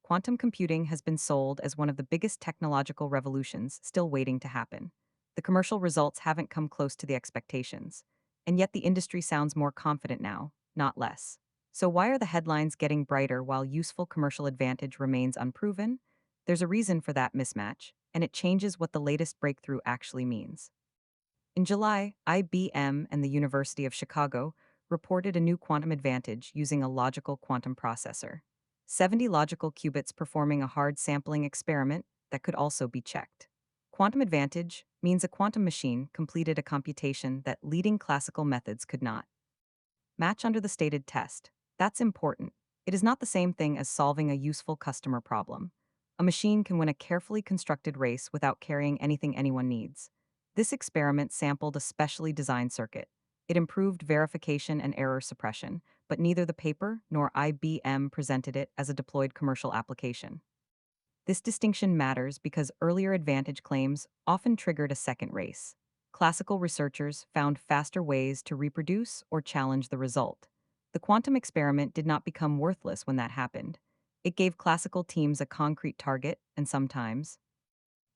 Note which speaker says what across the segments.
Speaker 1: quantum computing has been sold as one of the biggest technological revolutions still waiting to happen. The commercial results haven't come close to the expectations, and yet the industry sounds more confident now, not less. So, why are the headlines getting brighter while useful commercial advantage remains unproven? There's a reason for that mismatch, and it changes what the latest breakthrough actually means. In July, IBM and the University of Chicago reported a new quantum advantage using a logical quantum processor. 70 logical qubits performing a hard sampling experiment that could also be checked. Quantum advantage means a quantum machine completed a computation that leading classical methods could not. Match under the stated test. That's important. It is not the same thing as solving a useful customer problem. A machine can win a carefully constructed race without carrying anything anyone needs. This experiment sampled a specially designed circuit. It improved verification and error suppression, but neither the paper nor IBM presented it as a deployed commercial application. This distinction matters because earlier advantage claims often triggered a second race. Classical researchers found faster ways to reproduce or challenge the result. The quantum experiment did not become worthless when that happened. It gave classical teams a concrete target and sometimes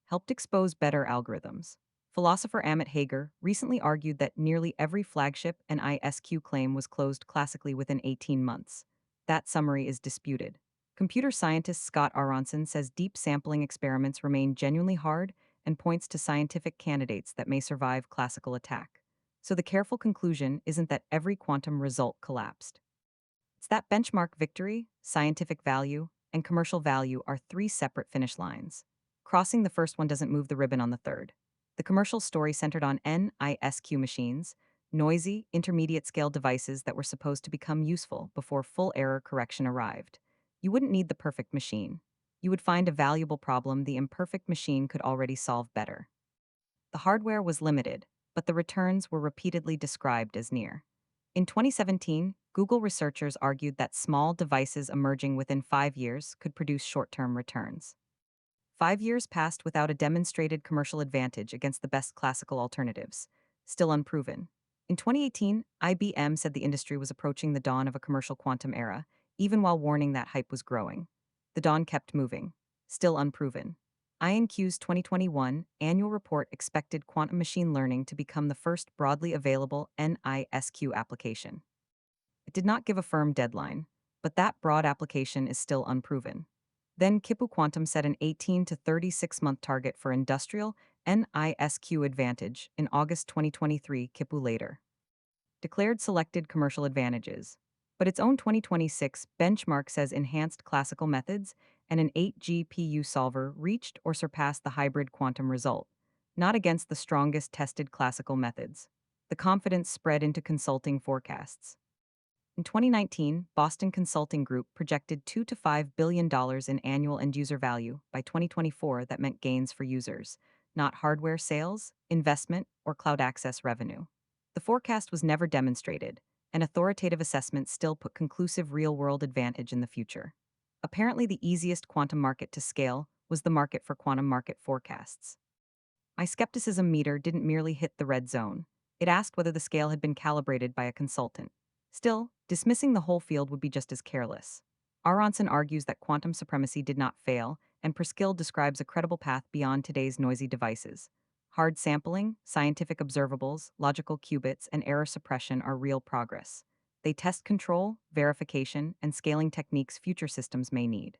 Speaker 1: helped expose better algorithms. Philosopher Amit Hager recently argued that nearly every flagship and ISQ claim was closed classically within 18 months. That summary is disputed. Computer scientist Scott Aronson says deep sampling experiments remain genuinely hard and points to scientific candidates that may survive classical attack. So the careful conclusion isn't that every quantum result collapsed. It's that benchmark victory, scientific value, and commercial value are three separate finish lines. Crossing the first one doesn't move the ribbon on the third. The commercial story centered on NISQ machines, noisy, intermediate scale devices that were supposed to become useful before full error correction arrived. You wouldn't need the perfect machine. You would find a valuable problem the imperfect machine could already solve better. The hardware was limited, but the returns were repeatedly described as near. In 2017, Google researchers argued that small devices emerging within 5 years could produce short term returns. 5 years passed without a demonstrated commercial advantage against the best classical alternatives, still unproven. In 2018, IBM said the industry was approaching the dawn of a commercial quantum era, even while warning that hype was growing. The dawn kept moving, still unproven. IonQ's 2021 annual report expected quantum machine learning to become the first broadly available NISQ application. It did not give a firm deadline, but that broad application is still unproven. Then Kipu Quantum set an 18 to 36-month target for industrial NISQ advantage in August 2023. Kipu later declared selected commercial advantages, but its own 2026 benchmark says enhanced classical methods and an 8 GPU solver reached or surpassed the hybrid quantum result, not against the strongest tested classical methods. The confidence spread into consulting forecasts. In 2019, Boston Consulting Group projected $2 to $5 billion in annual end-user value by 2024 that meant gains for users, not hardware sales, investment, or cloud access revenue. The forecast was never demonstrated, and authoritative assessments still put conclusive real-world advantage in the future. Apparently the easiest quantum market to scale was the market for quantum market forecasts. My skepticism meter didn't merely hit the red zone. It asked whether the scale had been calibrated by a consultant. Still, dismissing the whole field would be just as careless. Aronson argues that quantum supremacy did not fail, and Perskill describes a credible path beyond today's noisy devices. Hard sampling, scientific observables, logical qubits, and error suppression are real progress. They test control, verification, and scaling techniques future systems may need.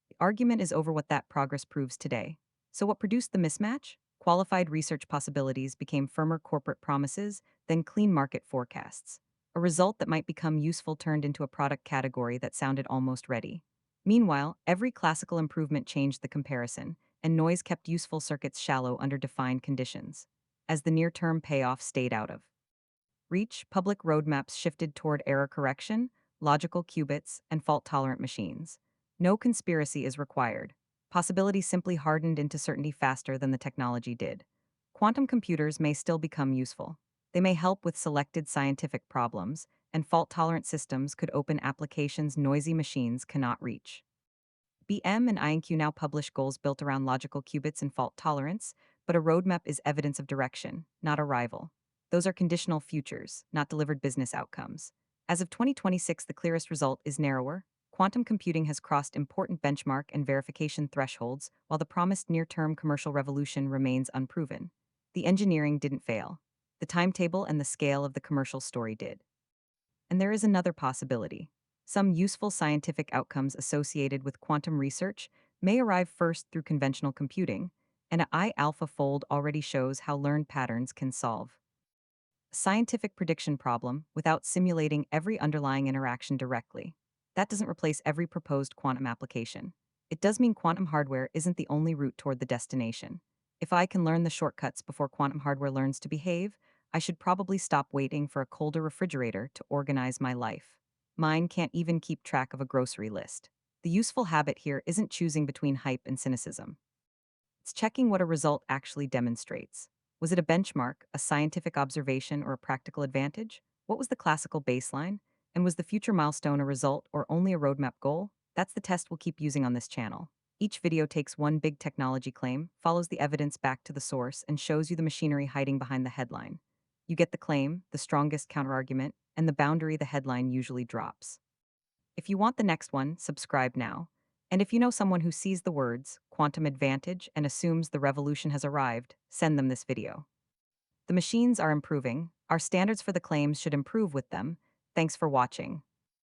Speaker 1: The argument is over what that progress proves today. So what produced the mismatch? Qualified research possibilities became firmer corporate promises, then clean market forecasts. A result that might become useful turned into a product category that sounded almost ready. Meanwhile, every classical improvement changed the comparison, and noise kept useful circuits shallow under defined conditions. As the near-term payoff stayed out of reach, public roadmaps shifted toward error correction, logical qubits, and fault-tolerant machines. No conspiracy is required. Possibility simply hardened into certainty faster than the technology did. Quantum computers may still become useful. They may help with selected scientific problems, and fault-tolerant systems could open applications noisy machines cannot reach. BM and IonQ now publish goals built around logical qubits and fault tolerance, but a roadmap is evidence of direction, not a rival. Those are conditional futures, not delivered business outcomes. As of 2026, the clearest result is narrower, Quantum computing has crossed important benchmark and verification thresholds, while the promised near-term commercial revolution remains unproven. The engineering didn't fail. The timetable and the scale of the commercial story did. And there is another possibility. Some useful scientific outcomes associated with quantum research may arrive first through conventional computing, and a I-alpha fold already shows how learned patterns can solve a scientific prediction problem without simulating every underlying interaction directly. That doesn't replace every proposed quantum application. It does mean quantum hardware isn't the only route toward the destination. If I can learn the shortcuts before quantum hardware learns to behave, I should probably stop waiting for a colder refrigerator to organize my life. Mine can't even keep track of a grocery list. The useful habit here isn't choosing between hype and cynicism. It's checking what a result actually demonstrates. Was it a benchmark, a scientific observation, or a practical advantage? What was the classical baseline? And was the future milestone a result or only a roadmap goal? That's the test we'll keep using on this channel. Each video takes one big technology claim, follows the evidence back to the source, and shows you the machinery hiding behind the headline. You get the claim, the strongest counterargument, and the boundary the headline usually drops. If you want the next one, subscribe now. And if you know someone who sees the words quantum advantage and assumes the revolution has arrived, send them this video. The machines are improving. Our standards for the claims should improve with them. Thanks for watching.